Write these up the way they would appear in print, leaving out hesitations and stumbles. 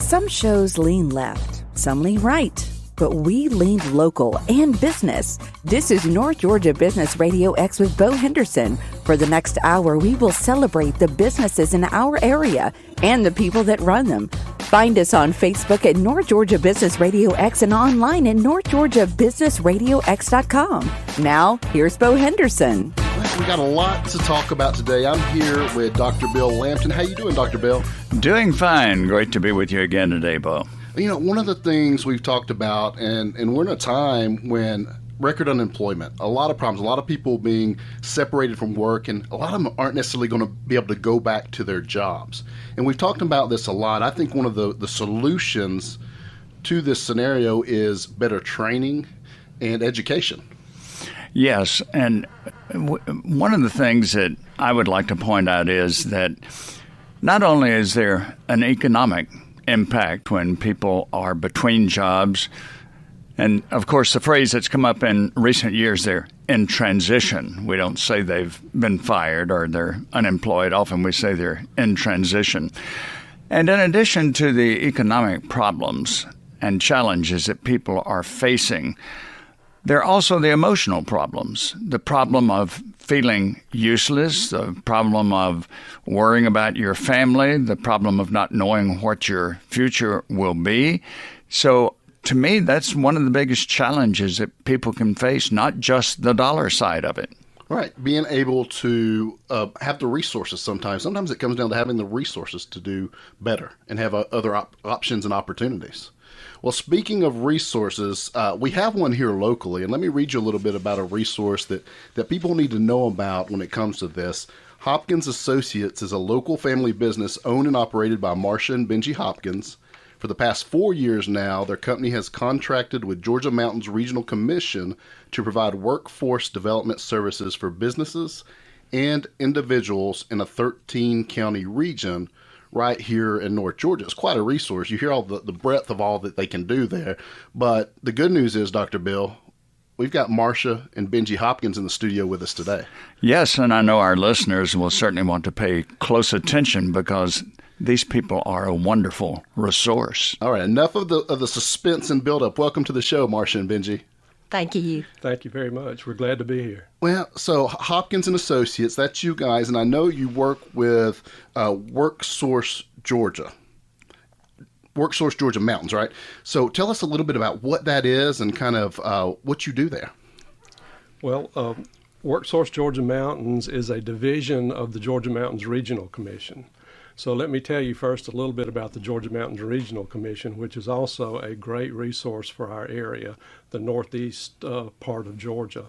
Some shows lean left, some lean right, but we lean local and business. This is North Georgia Business Radio X with Bo Henderson. For the next hour, we will celebrate the businesses in our area and the people that run them. Find us on Facebook at North Georgia Business Radio X and online at northgeorgiabusinessradiox.com. Now, here's Bo Henderson. We got a lot to talk about today. I'm here with Dr. Bill Lampton. How you doing, Dr. Bill? Doing fine. Great to be with you again today, Bo. You know, one of the things we've talked about, and we're in a time when record unemployment, a lot of problems, a lot of people being separated from work, and a lot of them aren't necessarily going to be able to go back to their jobs. And we've talked about this a lot. I think one of the solutions to this scenario is better training and education. Yes, and one of the things that I would like to point out is that not only is there an economic impact when people are between jobs, and of course the phrase that's come up in recent years, they're in transition. We don't say they've been fired or they're unemployed. Often we say they're in transition. And in addition to the economic problems and challenges that people are facing, there are also the emotional problems, the problem of feeling useless, the problem of worrying about your family, the problem of not knowing what your future will be. So to me, that's one of the biggest challenges that people can face, not just the dollar side of it. Right. Being able to have the resources sometimes. Sometimes it comes down to having the resources to do better and have other options and opportunities. Well, speaking of resources, we have one here locally, and let me read you a little bit about a resource that people need to know about when it comes to this. Hopkins Associates is a local family business owned and operated by Marsha and Benjie Hopkins. For the past 4 years now, their company has contracted with Georgia Mountains Regional Commission to provide workforce development services for businesses and individuals in a 13-county region right here in North Georgia. It's quite a resource. You hear all the breadth of all that they can do there. But the good news is, Dr. Bill, we've got Marsha and Benjie Hopkins in the studio with us today. Yes, and I know our listeners will certainly want to pay close attention because these people are a wonderful resource. All right, enough of the suspense and buildup. Welcome to the show, Marsha and Benjie. Thank you. Thank you very much. We're glad to be here. Well, so Hopkins and Associates, that's you guys, and I know you work with WorkSource Georgia. WorkSource Georgia Mountains, right? So tell us a little bit about what that is and kind of what you do there. Well, WorkSource Georgia Mountains is a division of the Georgia Mountains Regional Commission. So let me tell you first a little bit about the Georgia Mountains Regional Commission, which is also a great resource for our area, the northeast part of Georgia.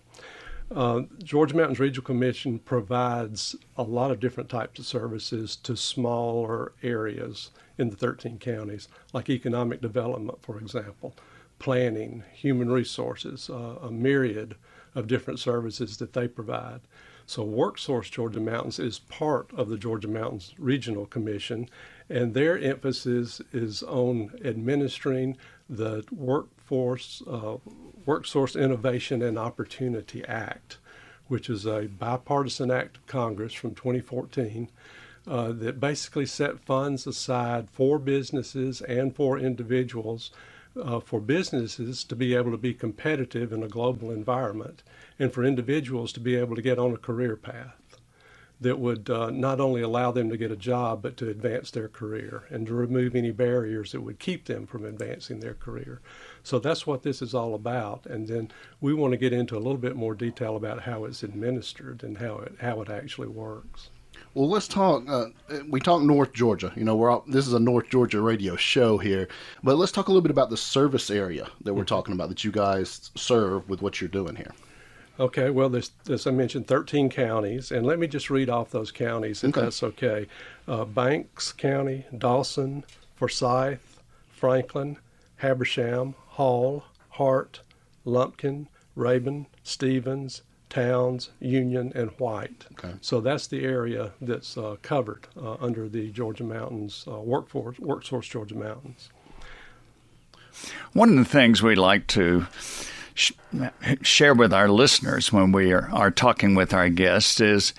Georgia Mountains Regional Commission provides a lot of different types of services to smaller areas in the 13 counties, like economic development, for example, planning, human resources, a myriad of different services that they provide. So WorkSource Georgia Mountains is part of the Georgia Mountains Regional Commission, and their emphasis is on administering the WorkSource Innovation and Opportunity Act, which is a bipartisan act of Congress from 2014 that basically set funds aside for businesses and for individuals, for businesses to be able to be competitive in a global environment, and for individuals to be able to get on a career path that would not only allow them to get a job, but to advance their career and to remove any barriers that would keep them from advancing their career. So that's what this is all about. And then we want to get into a little bit more detail about how it's administered and how it actually works. Well, let's talk. We talk North Georgia. You know, this is a North Georgia radio show here, but let's talk a little bit about the service area that we're talking about that you guys serve with what you're doing here. Okay, well, there's, as I mentioned, 13 counties, and let me just read off those counties, if that's okay. Banks County, Dawson, Forsyth, Franklin, Habersham, Hall, Hart, Lumpkin, Rabun, Stevens, Towns, Union, and White. Okay. So that's the area that's covered under the Georgia Mountains, WorkSource Georgia Mountains. One of the things we like to share with our listeners when we are talking with our guests is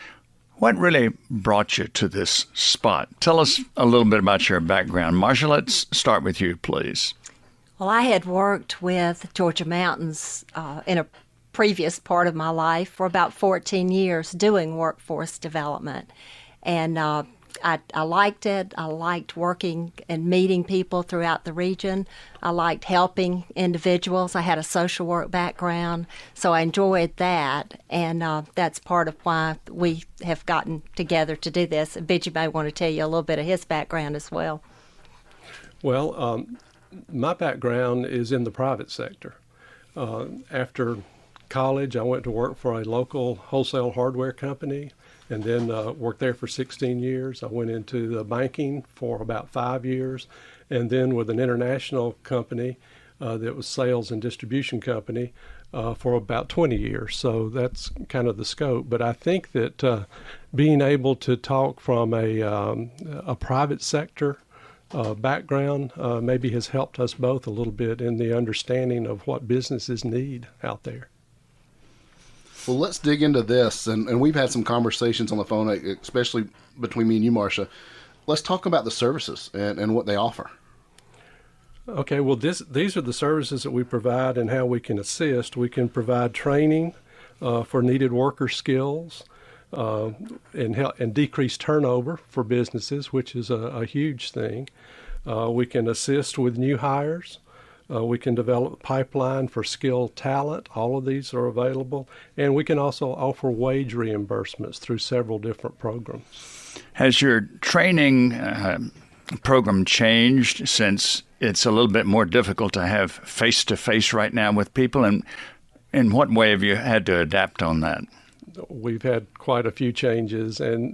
What really brought you to this spot? Tell us a little bit about your background. Marsha, let's start with you, please. Well, I had worked with Georgia Mountains in a previous part of my life for about 14 years doing workforce development. And I liked it. I liked working and meeting people throughout the region. I liked helping individuals. I had a social work background, so I enjoyed that. And that's part of why we have gotten together to do this. Benjie may want to tell you a little bit of his background as well. Well, my background is in the private sector. After college, I went to work for a local wholesale hardware company, and then worked there for 16 years. I went into the banking for about 5 years, and then with an international company that was sales and distribution company for about 20 years. So that's kind of the scope. But I think that being able to talk from a private sector background maybe has helped us both a little bit in the understanding of what businesses need out there. Well, let's dig into this, and we've had some conversations on the phone, especially between me and you, Marsha. Let's talk about the services and what they offer. Okay, well, these are the services that we provide and how we can assist. We can provide training for needed worker skills and decrease turnover for businesses, which is a huge thing. We can assist with new hires. We can develop a pipeline for skilled talent. All of these are available. And we can also offer wage reimbursements through several different programs. Has your training program changed since it's a little bit more difficult to have face-to-face right now with people? And in what way have you had to adapt on that? We've had quite a few changes, and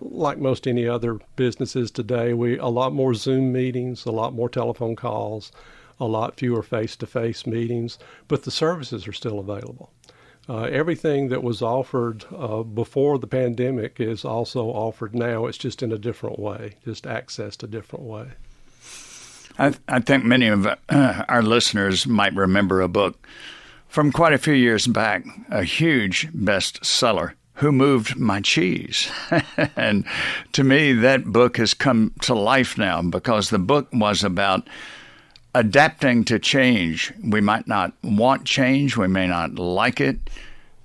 like most any other businesses today, a lot more Zoom meetings, a lot more telephone calls, a lot fewer face-to-face meetings, but the services are still available. Everything that was offered before the pandemic is also offered now. It's just in a different way, just accessed a different way. I think many of our listeners might remember a book from quite a few years back, a huge bestseller, Who Moved My Cheese? And to me, that book has come to life now because the book was about adapting to change. We might not want change. We may not like it.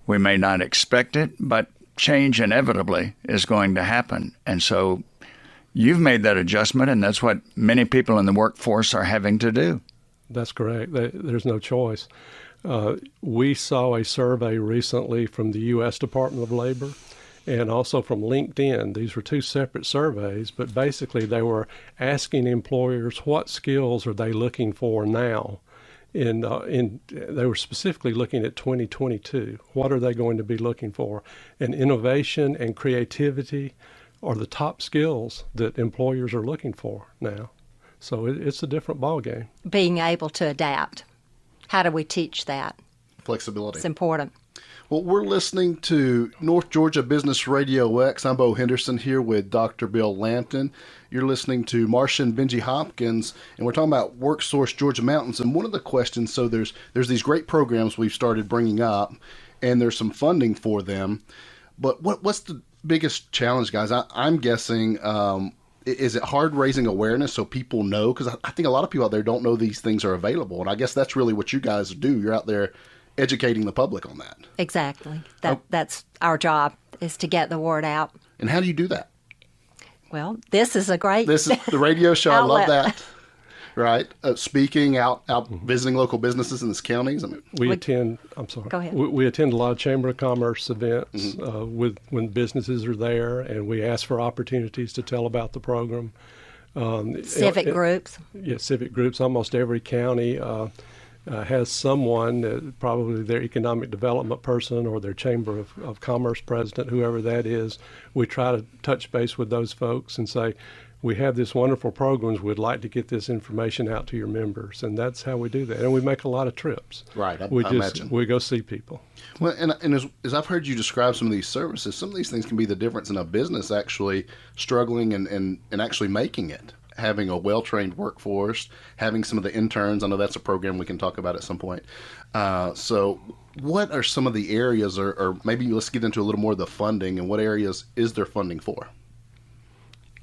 We may not expect it, but change inevitably is going to happen. And so you've made that adjustment, and that's what many people in the workforce are having to do. That's correct. There's no choice. We saw a survey recently from the U.S. Department of Labor and also from LinkedIn. These were two separate surveys, but basically they were asking employers what skills are they looking for now. They were specifically looking at 2022. What are they going to be looking for? And innovation and creativity are the top skills that employers are looking for now. So it's a different ballgame. Being able to adapt. How do we teach that? Flexibility. It's important. Well, we're listening to North Georgia Business RadioX. I'm Bo Henderson here with Dr. Bill Lampton. You're listening to Marsha and Benjie Hopkins, and we're talking about WorkSource Georgia Mountains. And one of the questions, so there's these great programs we've started bringing up, and there's some funding for them. But what's the biggest challenge, guys? I'm guessing, is it hard raising awareness so people know? Because I think a lot of people out there don't know these things are available, and I guess that's really what you guys do. You're out there educating the public on that. Exactly. That's our job, is to get the word out. And how do you do that? Well, this is the radio show. I love outlet. that. Right. Speaking out visiting local businesses in these counties. We attend, I'm sorry. Go ahead. We attend a lot of Chamber of Commerce events when businesses are there, and we ask for opportunities to tell about the program. Civic groups. Yeah, civic groups. Almost every county has someone, probably their economic development person or their Chamber of Commerce president, whoever that is. We try to touch base with those folks and say, we have this wonderful programs. We'd like to get this information out to your members. And that's how we do that. And we make a lot of trips. Right, I imagine. We go see people. Well, and as I've heard you describe some of these services, some of these things can be the difference in a business actually struggling and actually making it. having a well-trained workforce, having some of the interns. I know that's a program we can talk about at some point. So what are some of the areas, or maybe let's get into a little more of the funding, and what areas is there funding for?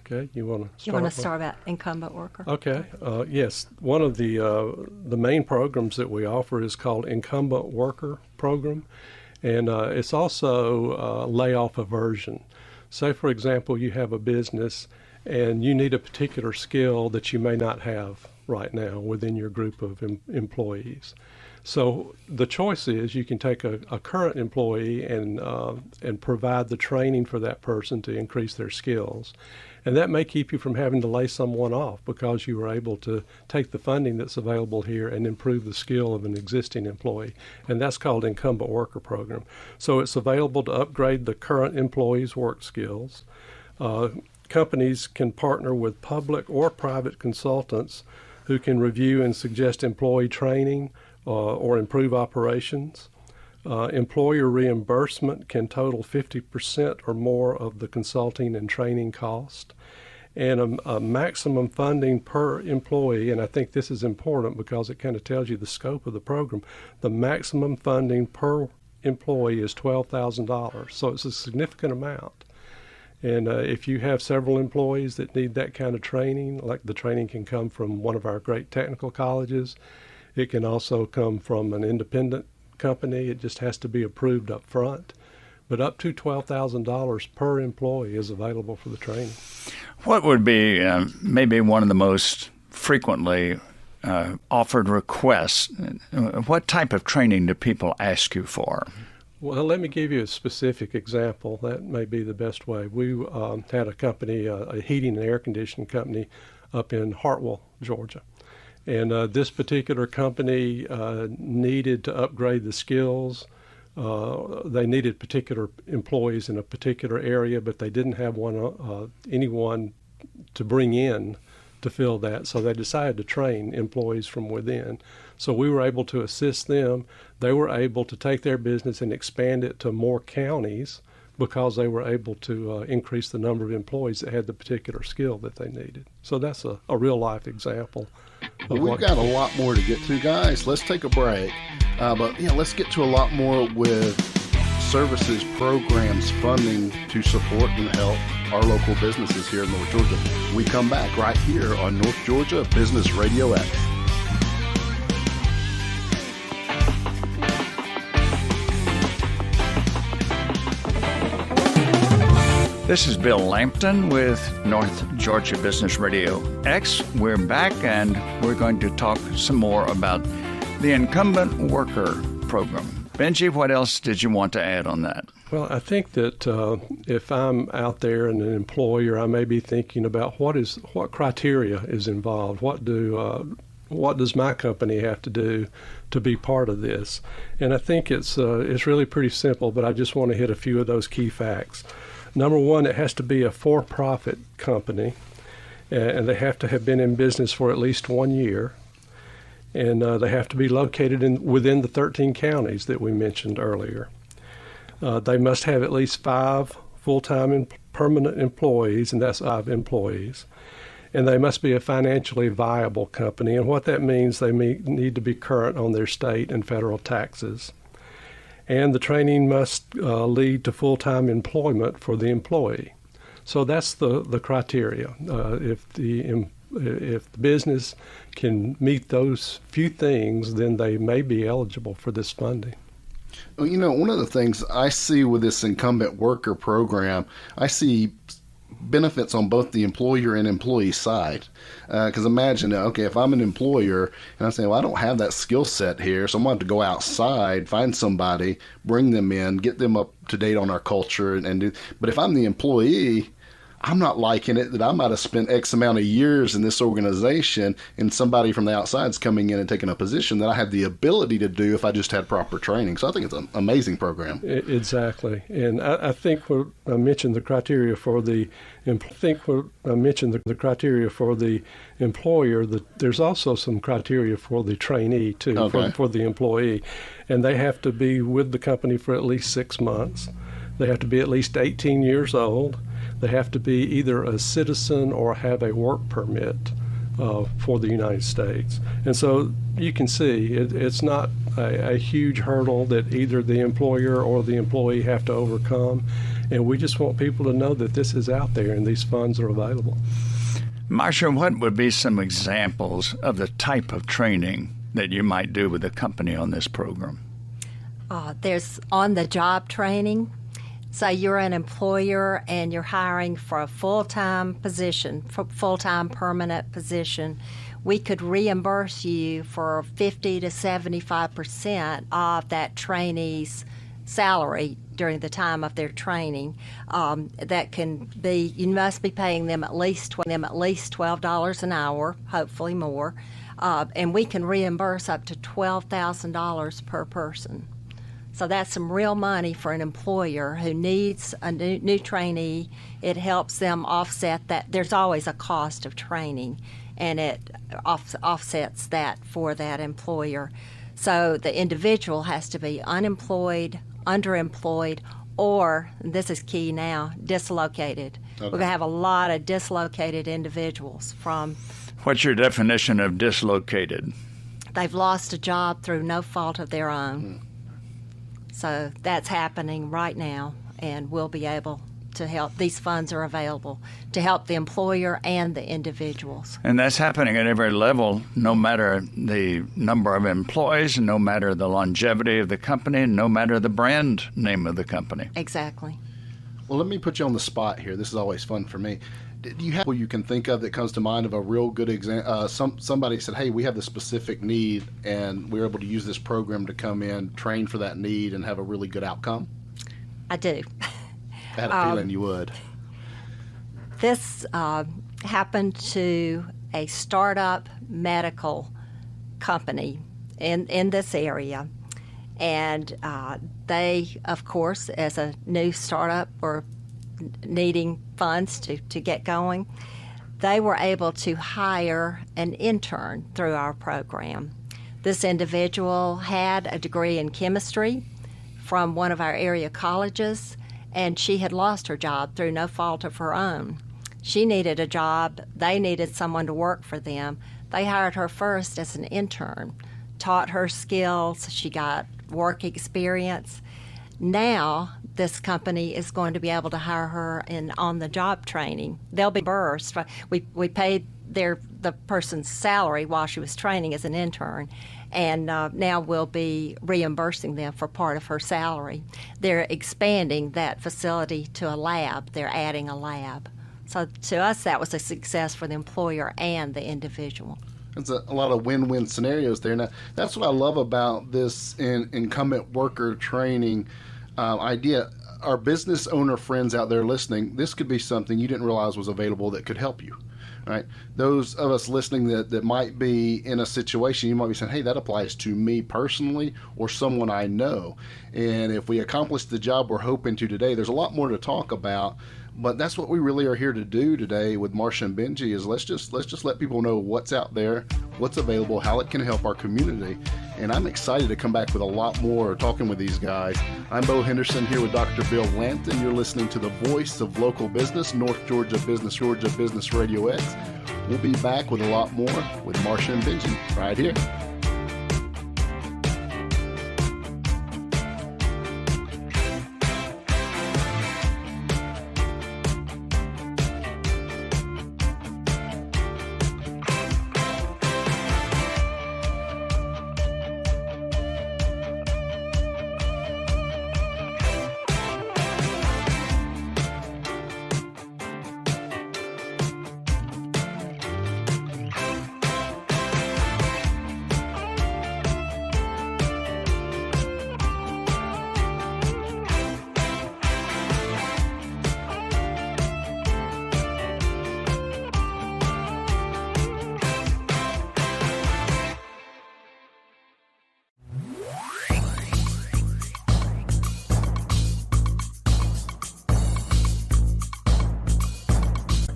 Okay, you want to start? You want to start about incumbent worker? Okay, yes. One of the main programs that we offer is called Incumbent Worker Program, and it's also layoff aversion. Say, for example, you have a business and you need a particular skill that you may not have right now within your group of employees. So the choice is you can take a current employee and provide the training for that person to increase their skills. And that may keep you from having to lay someone off because you were able to take the funding that's available here and improve the skill of an existing employee. And that's called Incumbent Worker Program. So it's available to upgrade the current employee's work skills. Companies can partner with public or private consultants who can review and suggest employee training or improve operations. Employer reimbursement can total 50% or more of the consulting and training cost. And a maximum funding per employee, and I think this is important because it kind of tells you the scope of the program, the maximum funding per employee is $12,000. So it's a significant amount. And if you have several employees that need that kind of training, like the training can come from one of our great technical colleges, it can also come from an independent company. It just has to be approved up front. But up to $12,000 per employee is available for the training. What would be maybe one of the most frequently offered requests? What type of training do people ask you for? Well, let me give you a specific example. That may be the best way. We had a company, a heating and air conditioning company up in Hartwell, Georgia. And this particular company needed to upgrade the skills. They needed particular employees in a particular area, but they didn't have anyone to bring in to fill that. So they decided to train employees from within. So we were able to assist them. They were able to take their business and expand it to more counties because they were able to increase the number of employees that had the particular skill that they needed. So that's a real-life example. Well, we've got a lot more to get to, guys. Let's take a break. But let's get to a lot more with services, programs, funding to support and help our local businesses here in North Georgia. We come back right here on North Georgia Business RadioX. This is Bill Lampton with North Georgia Business RadioX. We're back and we're going to talk some more about the Incumbent Worker Program. Benjie, what else did you want to add on that? Well, I think that if I'm out there and an employer, I may be thinking about what criteria is involved. What does my company have to do to be part of this? And I think it's really pretty simple, but I just want to hit a few of those key facts. Number one, it has to be a for-profit company, and they have to have been in business for at least 1 year, and they have to be located within the 13 counties that we mentioned earlier. They must have at least 5 full-time and permanent employees, and that's 5 employees, and they must be a financially viable company, and what that means, they need to be current on their state and federal taxes. And the training must lead to full-time employment for the employee. So that's the criteria. If the business can meet those few things, then they may be eligible for this funding. Well, one of the things I see with this Incumbent Worker Program, I see benefits on both the employer and employee side. Because imagine, okay, if I'm an employer and I'm saying, well, I don't have that skill set here, so I'm going to have to go outside, find somebody, bring them in, get them up to date on our culture. But if I'm the employee, I'm not liking it that I might have spent X amount of years in this organization and somebody from the outside is coming in and taking a position that I have the ability to do if I just had proper training. So I think it's an amazing program. Exactly. And I think I mentioned the criteria for the employer, that there's also some criteria for the trainee too, okay, for the employee. And they have to be with the company for at least 6 months. They have to be at least 18 years old. they have to be either a citizen or have a work permit for the United States. And so you can see it's not a huge hurdle that either the employer or the employee have to overcome. And we just want people to know that this is out there and these funds are available. Marsha, what would be some examples of the type of training that you might do with a company on this program? There's on-the-job training. So you're an employer and you're hiring for a full-time position, full-time permanent position. We could reimburse you for 50 to 75% of that trainee's salary during the time of their training. That can be, you must be paying them at least $12 an hour, hopefully more, and we can reimburse up to $12,000 per person. So that's some real money for an employer who needs a new trainee. It helps them offset that. There's always a cost of training, and it offsets that for that employer. So the individual has to be unemployed, underemployed, or, and this is key now, dislocated. Okay. We're going to have a lot of dislocated individuals from... What's your definition of dislocated? They've lost a job through no fault of their own. So that's happening right now, and we'll be able to help. These funds are available to help the employer and the individuals. And that's happening at every level, no matter the number of employees, no matter the longevity of the company, no matter the brand name of the company. Exactly. Well, let me put you on the spot here. This is always fun for me. Do you have what you can think of that comes to mind of a real good example? Somebody said, hey, we have this specific need, and we're able to use this program to come in, train for that need, and have a really good outcome? I do. I had a feeling you would. This happened to a startup medical company in this area. And they, of course, as a new startup, were needing funds to get going. They were able to hire an intern through our program. This individual had a degree in chemistry from one of our area colleges, and she had lost her job through no fault of her own. She needed a job. They needed someone to work for them. They hired her first as an intern, taught her skills. She got work experience. Now, this company is going to be able to hire her in on-the-job training. They'll be reimbursed. We paid the person's salary while she was training as an intern, and now we'll be reimbursing them for part of her salary. They're expanding that facility to a lab. They're adding a lab. So to us, that was a success for the employer and the individual. It's a lot of win-win scenarios there. Now, that's what I love about this incumbent worker training idea. Our business owner friends out there listening, this could be something you didn't realize was available that could help you. Right? Those of us listening that might be in a situation, you might be saying, hey, that applies to me personally or someone I know. And if we accomplish the job we're hoping to today, there's a lot more to talk about. But that's what we really are here to do today with Marsha and Benjie, is let's just let people know what's out there, what's available, how it can help our community. And I'm excited to come back with a lot more talking with these guys. I'm Bo Henderson here with Dr. Bill Lampton. You're listening to the voice of local business, North Georgia Business RadioX. We'll be back with a lot more with Marsha and Benjie right here.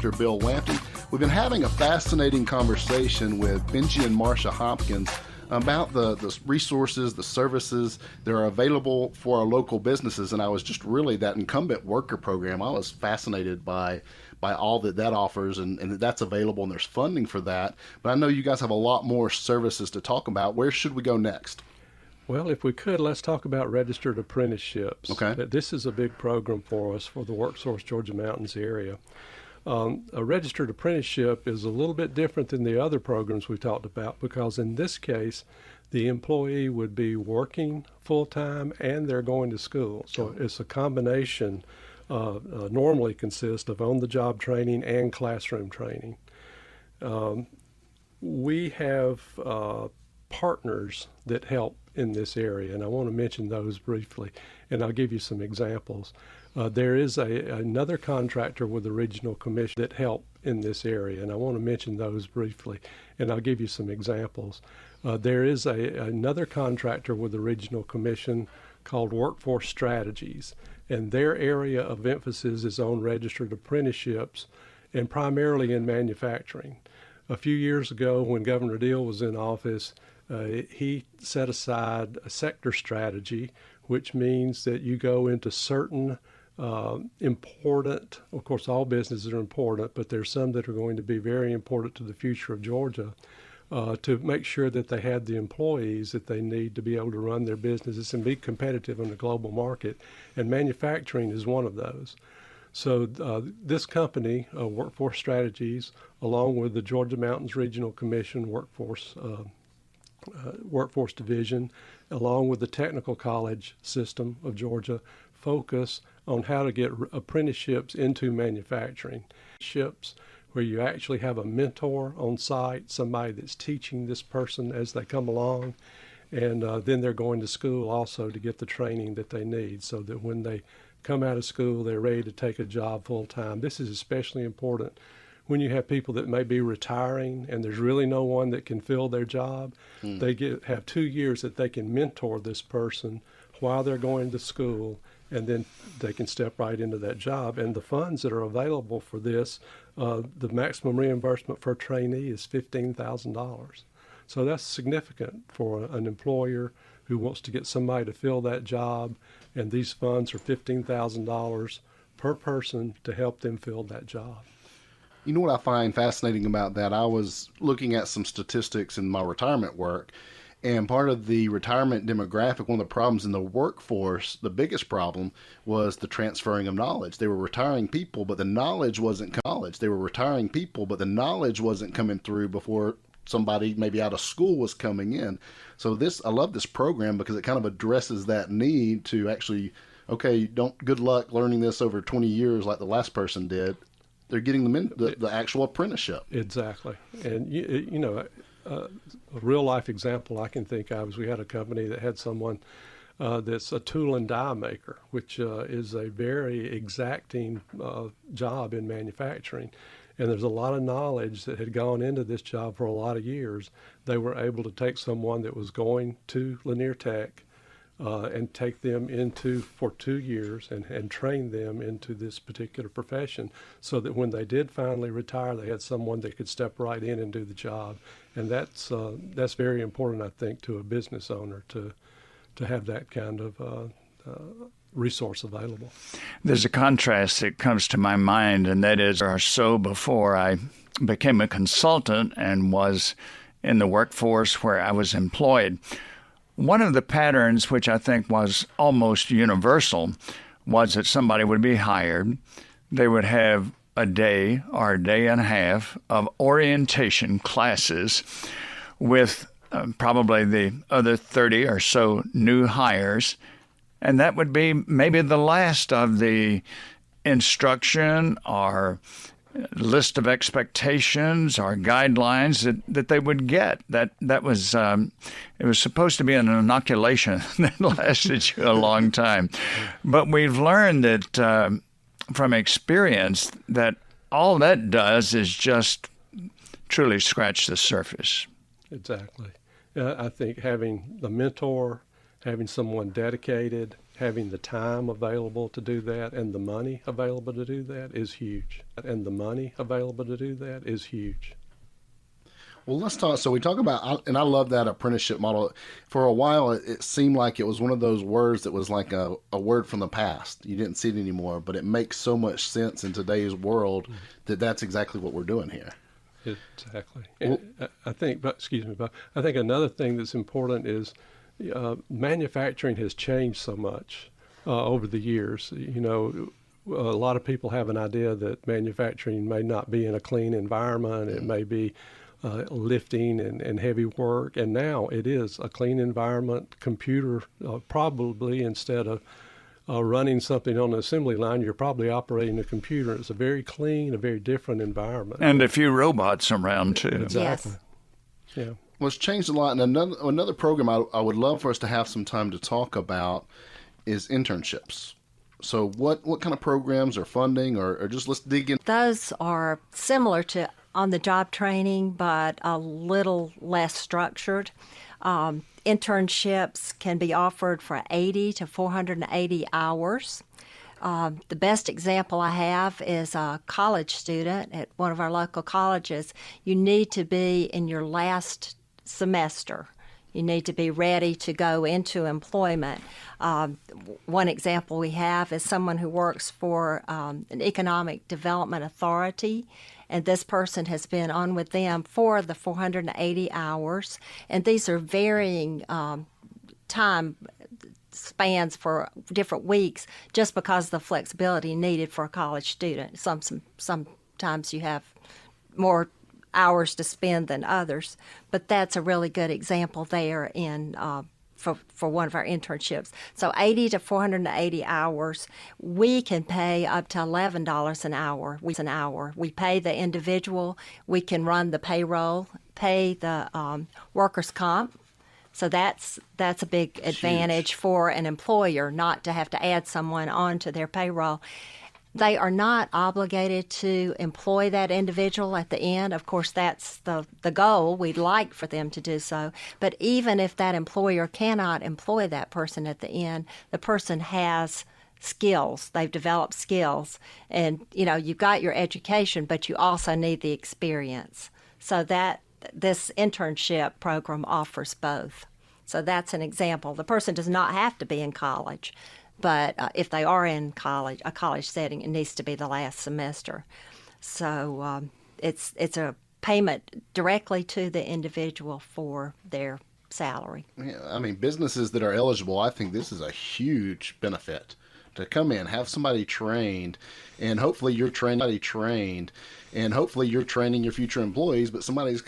Dr. Bill Lampton. We've been having a fascinating conversation with Benjie and Marsha Hopkins about the resources, the services that are available for our local businesses. And I was just really, that Incumbent worker program, I was fascinated by all that offers, and that's available, and there's funding for that. But I know you guys have a lot more services to talk about. Where should we go next? Well, if we could, let's talk about registered apprenticeships. Okay. This is a big program for us for the WorkSource Georgia Mountains area. A registered apprenticeship is a little bit different than the other programs we talked about, because in this case, the employee would be working full-time and they're going to school. So it's a combination, normally consists of on-the-job training and classroom training. We have partners that help in this area, and I want to mention those briefly, and I'll give you some examples. There is another contractor with the Regional Commission that help in this area, and I want to mention those briefly, and I'll give you some examples. There is another contractor with the Regional Commission called Workforce Strategies, and their area of emphasis is on registered apprenticeships and primarily in manufacturing. A few years ago, when Governor Deal was in office, he set aside a sector strategy, which means that you go into certain important, of course all businesses are important, but there's some that are going to be very important to the future of Georgia, to make sure that they have the employees that they need to be able to run their businesses and be competitive in the global market. And manufacturing is one of those. So this company, Workforce Strategies, along with the Georgia Mountains Regional Commission Workforce Division, along with the Technical College System of Georgia, focus on how to get apprenticeships into manufacturing. Ships where you actually have a mentor on site, somebody that's teaching this person as they come along, and then they're going to school also to get the training that they need so that when they come out of school, they're ready to take a job full time. This is especially important when you have people that may be retiring and there's really no one that can fill their job. They have 2 years that they can mentor this person while they're going to school, and then they can step right into that job. And the funds that are available for this, the maximum reimbursement for a trainee is $15,000. So that's significant for an employer who wants to get somebody to fill that job, and these funds are $15,000 per person to help them fill that job. You know what I find fascinating about that? I was looking at some statistics in my retirement work, and part of the retirement demographic, one of the problems in the workforce, the biggest problem was the transferring of knowledge. They were retiring people, but the knowledge wasn't college. They were retiring people, but the knowledge wasn't coming through before somebody maybe out of school was coming in. So I love this program because it kind of addresses that need to actually, okay, good luck learning this over 20 years like the last person did. They're getting them in the actual apprenticeship. Exactly. And, a real life example I can think of is we had a company that had someone that's a tool and die maker, which is a very exacting job in manufacturing. And there's a lot of knowledge that had gone into this job for a lot of years. They were able to take someone that was going to Lanier Tech and take them for 2 years and train them into this particular profession so that when they did finally retire, they had someone that could step right in and do the job. And that's very important, I think, to a business owner to have that kind of resource available. There's a contrast that comes to my mind, and that is before I became a consultant and was in the workforce where I was employed. One of the patterns, which I think was almost universal, was that somebody would be hired. They would have a day or a day and a half of orientation classes with probably the other 30 or so new hires, and that would be maybe the last of the instruction or list of expectations or guidelines that they would get. That was it was supposed to be an inoculation that lasted you a long time. But we've learned that from experience that all that does is just truly scratch the surface. Exactly. I think having the mentor, having someone dedicated, having the time available to do that and the money available to do that is huge. Well, let's talk. So we talk about, and I love that apprenticeship model. For a while, it seemed like it was one of those words that was like a word from the past. You didn't see it anymore, but it makes so much sense in today's world that that's exactly what we're doing here. Exactly. And I think, but excuse me, but I think another thing that's important is manufacturing has changed so much over the years. You know, a lot of people have an idea that manufacturing may not be in a clean environment. It may be lifting and heavy work, and now it is a clean environment. Computer probably instead of running something on the assembly line, you're probably operating a computer. It's a very clean, a very different environment. And a few robots around, too. Exactly. Yes. Yeah. Well, it's changed a lot. And another program I would love for us to have some time to talk about is internships. So what kind of programs or funding or just let's dig in? Those are similar to on-the-job training, but a little less structured. Internships can be offered for 80 to 480 hours. The best example I have is a college student at one of our local colleges. You need to be in your last semester. You need to be ready to go into employment. One example we have is someone who works for an economic development authority, and this person has been on with them for the 480 hours. And these are varying time spans for different weeks just because of the flexibility needed for a college student. Sometimes you have more hours to spend than others, but that's a really good example there in for one of our internships. So 80 to 480 hours, we can pay up to $11 an hour. We pay the individual, we can run the payroll, pay the workers' comp. So that's a big advantage for an employer not to have to add someone onto their payroll. They are not obligated to employ that individual at the end. Of course, that's the goal. We'd like for them to do so. But even if that employer cannot employ that person at the end, the person has skills. They've developed skills. And, you know, you've got your education, but you also need the experience. So that this internship program offers both. So that's an example. The person does not have to be in college. But if they are in college, a college setting, it needs to be the last semester. So it's a payment directly to the individual for their salary. Yeah, I mean, businesses that are eligible, I think this is a huge benefit to come in, have somebody trained, and hopefully you're training your future employees. But somebody's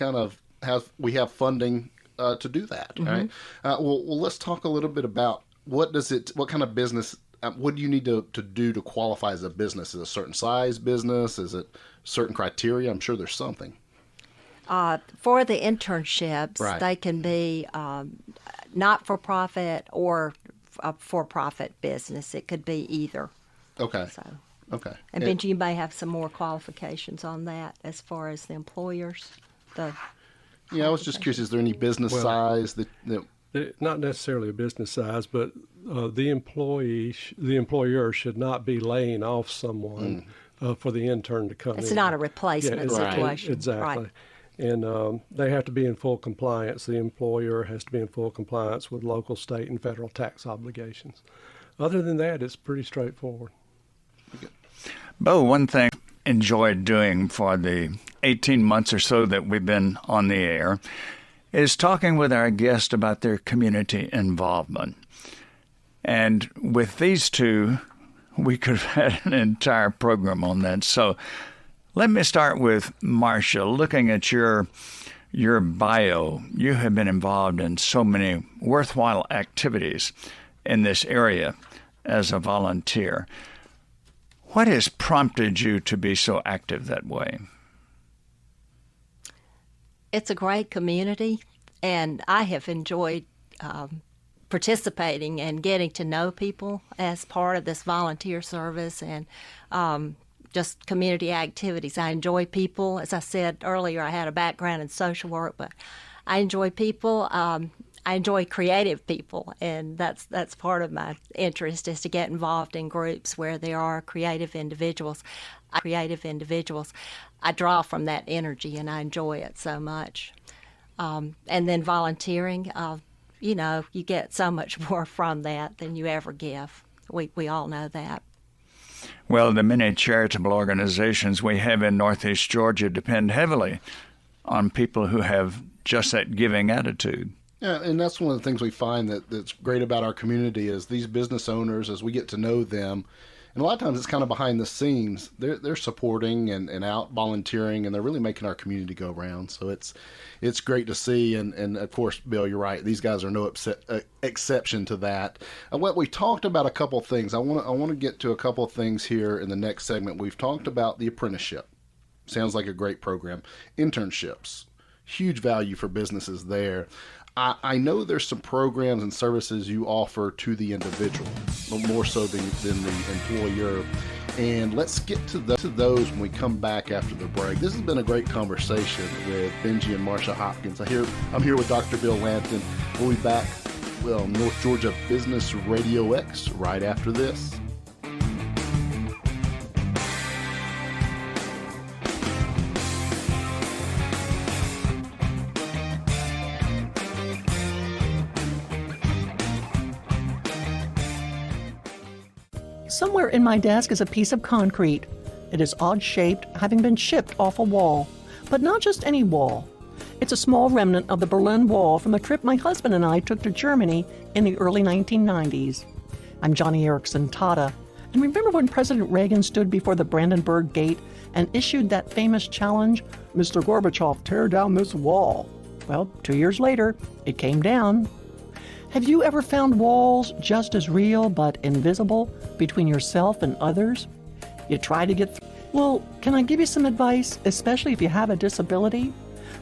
we have funding to do that. Mm-hmm. Right? Well, let's talk a little bit about. What kind of business, what do you need to do to qualify as a business? Is it a certain size business? Is it certain criteria? I'm sure there's something. For the internships, right. They can be not-for-profit or a for-profit business. It could be either. Okay. Okay. And Benjie, you may have some more qualifications on that as far as the employers. Yeah, I was just curious, is there any business size that not necessarily a business size, but the employer should not be laying off someone for the intern to come in. It's not a replacement situation. Exactly. Right. And they have to be in full compliance. The employer has to be in full compliance with local, state, and federal tax obligations. Other than that, it's pretty straightforward. Bo, one thing I enjoyed doing for the 18 months or so that we've been on the air is talking with our guests about their community involvement. And with these two, we could have had an entire program on that. So let me start with Marsha. Looking at your bio, you have been involved in so many worthwhile activities in this area as a volunteer. What has prompted you to be so active that way? It's a great community, and I have enjoyed participating and getting to know people as part of this volunteer service and just community activities. I enjoy people. As I said earlier, I had a background in social work, but I enjoy people. I enjoy creative people, and that's part of my interest is to get involved in groups where there are creative individuals. I draw from that energy, and I enjoy it so much. And then volunteering, you get so much more from that than you ever give. We all know that. Well, the many charitable organizations we have in Northeast Georgia depend heavily on people who have just that giving attitude. Yeah, and that's one of the things we find that's great about our community is these business owners, as we get to know them, and a lot of times it's kind of behind the scenes. They're supporting and out volunteering, and they're really making our community go around. So it's great to see. And of course, Bill, you're right. These guys are no exception to that. What we talked about a couple of things. I want to get to a couple of things here in the next segment. We've talked about the apprenticeship. Sounds like a great program. Internships, huge value for businesses there. I know there's some programs and services you offer to the individual, but more so than the employer. And let's get to those when we come back after the break. This has been a great conversation with Benjie and Marsha Hopkins. I'm here with Dr. Bill Lampton. We'll be back, North Georgia Business RadioX right after this. Somewhere in my desk is a piece of concrete. It is odd-shaped, having been chipped off a wall. But not just any wall. It's a small remnant of the Berlin Wall from a trip my husband and I took to Germany in the early 1990s. I'm Johnny Erickson Tata, and remember when President Reagan stood before the Brandenburg Gate and issued that famous challenge, "Mr. Gorbachev, tear down this wall." Well, 2 years later, it came down. Have you ever found walls just as real but invisible between yourself and others? You try to get through. Well, can I give you some advice, especially if you have a disability?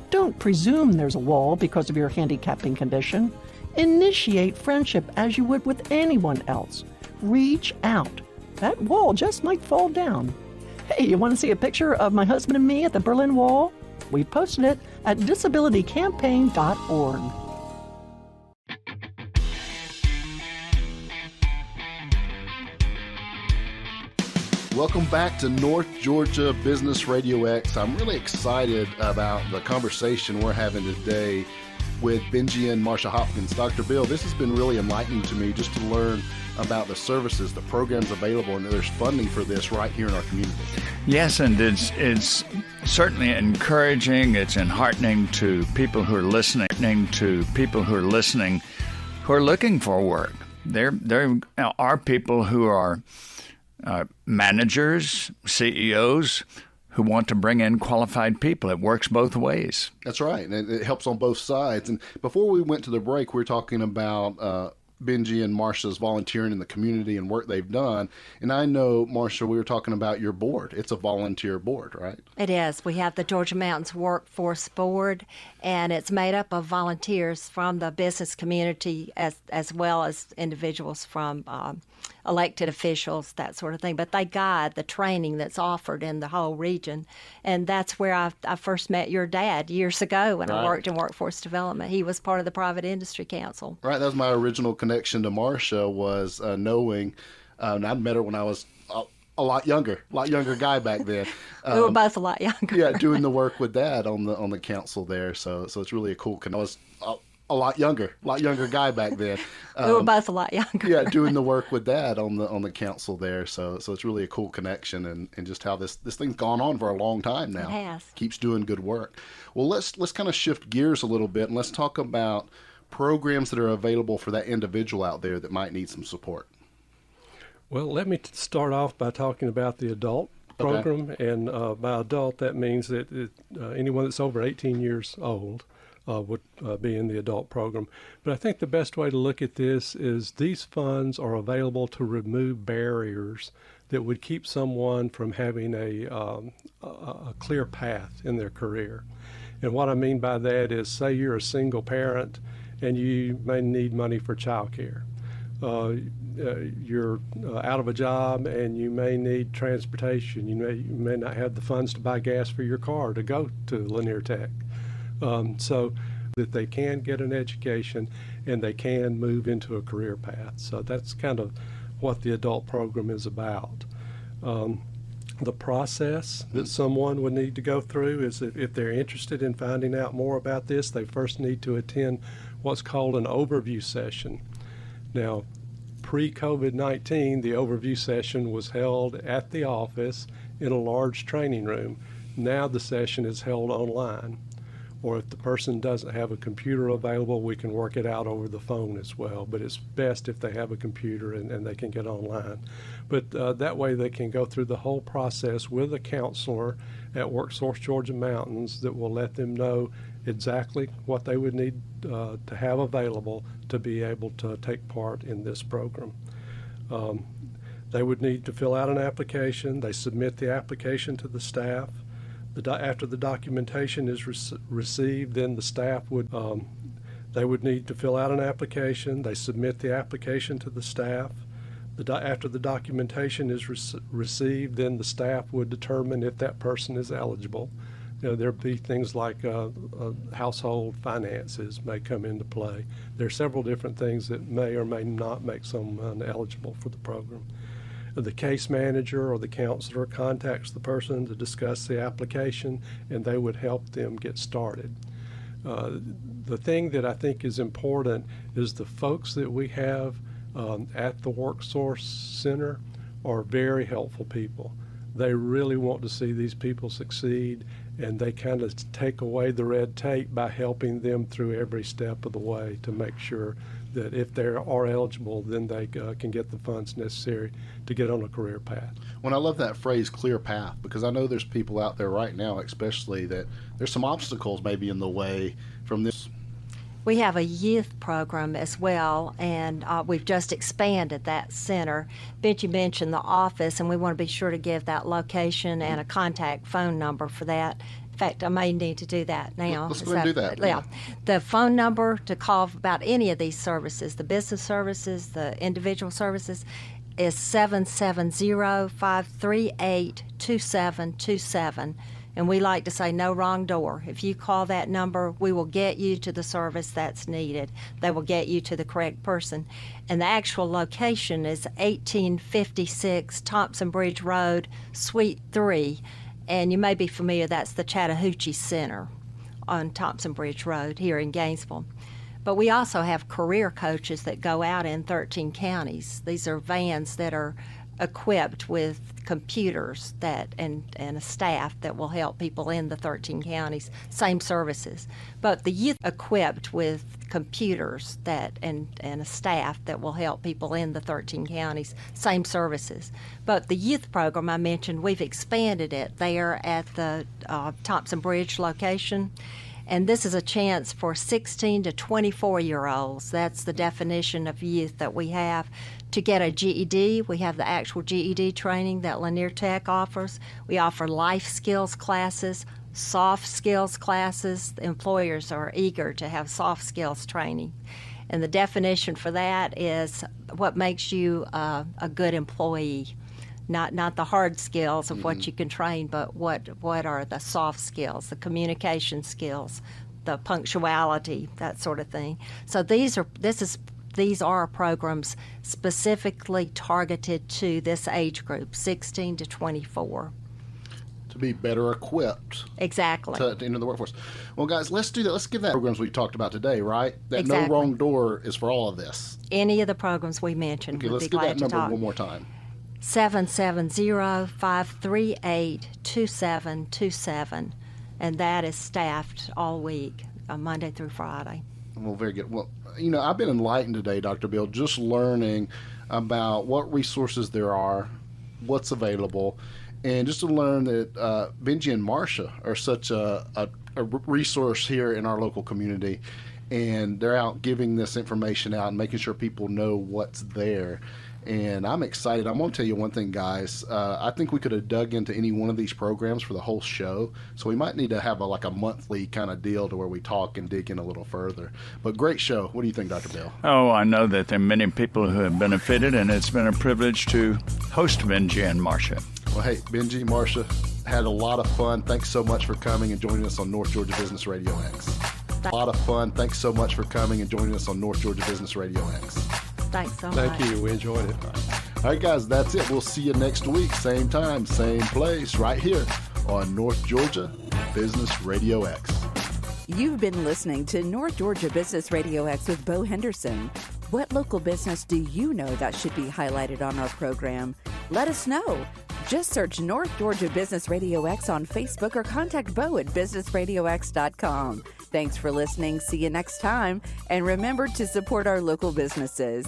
Don't presume there's a wall because of your handicapping condition. Initiate friendship as you would with anyone else. Reach out. That wall just might fall down. Hey, you want to see a picture of my husband and me at the Berlin Wall? We posted it at disabilitycampaign.org. Welcome back to North Georgia Business RadioX. I'm really excited about the conversation we're having today with Benjie and Marsha Hopkins. Dr. Bill, this has been really enlightening to me just to learn about the services, the programs available, and there's funding for this right here in our community. Yes, and it's certainly encouraging. It's enheartening to people who are listening, who are looking for work. There are people who are managers, CEOs, who want to bring in qualified people. It works both ways. That's right, and it helps on both sides. And before we went to the break, we were talking about Benjie and Marsha's volunteering in the community and work they've done. And I know, Marsha, we were talking about your board. It's a volunteer board, right? It is. We have the Georgia Mountains Workforce Board, and it's made up of volunteers from the business community as well as individuals from elected officials, that sort of thing. But they guide the training that's offered in the whole region. And that's where I first met your dad years ago when I worked in workforce development. He was part of the Private Industry Council. Right. That was my original connection to Marsha, was knowing, and I met her when I was a lot younger guy back then. We were both a lot younger. Yeah, doing the work with Dad on the council there. So it's really a cool connection. I was a lot younger guy back then. We were both a lot younger. Yeah, doing the work with Dad on the council there. So it's really a cool connection, and just how this thing's gone on for a long time now. It has. Keeps doing good work. Well, let's kind of shift gears a little bit, and let's talk about programs that are available for that individual out there that might need some support. Well, let me start off by talking about the adult program. Okay. And by adult, that means that anyone that's over 18 years old would be in the adult program. But I think the best way to look at this is these funds are available to remove barriers that would keep someone from having a clear path in their career. And what I mean by that is, say you're a single parent and you may need money for child care. You're out of a job and you may need transportation. You may not have the funds to buy gas for your car to go to Lanier Tech. So that they can get an education and they can move into a career path. So that's kind of what the adult program is about. The process that someone would need to go through is if they're interested in finding out more about this, they first need to attend what's called an overview session. Now, pre-COVID-19, the overview session was held at the office in a large training room. Now the session is held online. Or if the person doesn't have a computer available, we can work it out over the phone as well. But it's best if they have a computer and they can get online. But that way they can go through the whole process with a counselor at WorkSource Georgia Mountains that will let them know exactly what they would need to have available to be able to take part in this program. They would need to fill out an application. They submit the application to the staff. After the documentation is received, then the staff would, they would need to fill out an application. They submit the application to the staff. After the documentation is received, then the staff would determine if that person is eligible. There'll be things like household finances may come into play. There are several different things that may or may not make someone eligible for the program. The case manager or the counselor contacts the person to discuss the application, and they would help them get started. The thing that I think is important is the folks that we have at the WorkSource Center are very helpful people. They really want to see these people succeed, and they kind of take away the red tape by helping them through every step of the way to make sure that if they are eligible, then they can get the funds necessary to get on a career path. Well, I love that phrase, clear path, because I know there's people out there right now, especially, that there's some obstacles maybe in the way from this. We have a youth program as well, and we've just expanded that center. Benjie mentioned the office, and we want to be sure to give that location and a contact phone number for that. In fact, I may need to do that now. Let's go ahead and do that. Yeah. The phone number to call about any of these services, the business services, the individual services, is 770-538-2727. And we like to say no wrong door. If you call that number, we will get you to the service that's needed. They will get you to the correct person. And the actual location is 1856 Thompson Bridge Road, Suite 3. And you may be familiar, that's the Chattahoochee Center on Thompson Bridge Road here in Gainesville. But we also have career coaches that go out in 13 counties. These are vans that are equipped with computers and a staff that will help people in the 13 counties, same services. But the youth equipped with computers and a staff that will help people in the 13 counties, same services. But the youth program I mentioned, we've expanded it there at the Thompson Bridge location. And this is a chance for 16 to 24-year-olds. That's the definition of youth that we have. To get a GED, we have the actual GED training that Lanier Tech offers. We offer life skills classes, soft skills classes. The employers are eager to have soft skills training. And the definition for that is what makes you a good employee. Not the hard skills of what you can train, but what are the soft skills, the communication skills, the punctuality, that sort of thing. So these are programs specifically targeted to this age group, 16 to 24. To be better equipped. Exactly. To enter the workforce. Well, guys, let's do that. Let's give that programs we talked about today, right? That Exactly. no wrong door is for all of this. Any of the programs we mentioned. Okay, we'd let's be give glad that to number talk. one more time. 770-538-2727, and that is staffed all week, Monday through Friday. Well, very good. Well, I've been enlightened today, Dr. Bill, just learning about what resources there are, what's available, and just to learn that Benjie and Marsha are such a resource here in our local community, and they're out giving this information out and making sure people know what's there. And I'm excited. I'm going to tell you one thing, guys. I think we could have dug into any one of these programs for the whole show. So we might need to have a monthly kind of deal to where we talk and dig in a little further. But great show. What do you think, Dr. Bill? Oh, I know that there are many people who have benefited, and it's been a privilege to host Benjie and Marsha. Well, hey, Benjie, Marsha, had a lot of fun. Thanks so much for coming and joining us on North Georgia Business Radio X. A lot of fun. Thanks so much for coming and joining us on North Georgia Business Radio X. Thanks so much. Thank you. We enjoyed it. All right, guys, that's it. We'll see you next week. Same time, same place, right here on North Georgia Business Radio X. You've been listening to North Georgia Business Radio X with Bo Henderson. What local business do you know that should be highlighted on our program? Let us know. Just search North Georgia Business Radio X on Facebook or contact Bo at businessradiox.com. Thanks for listening. See you next time. And remember to support our local businesses.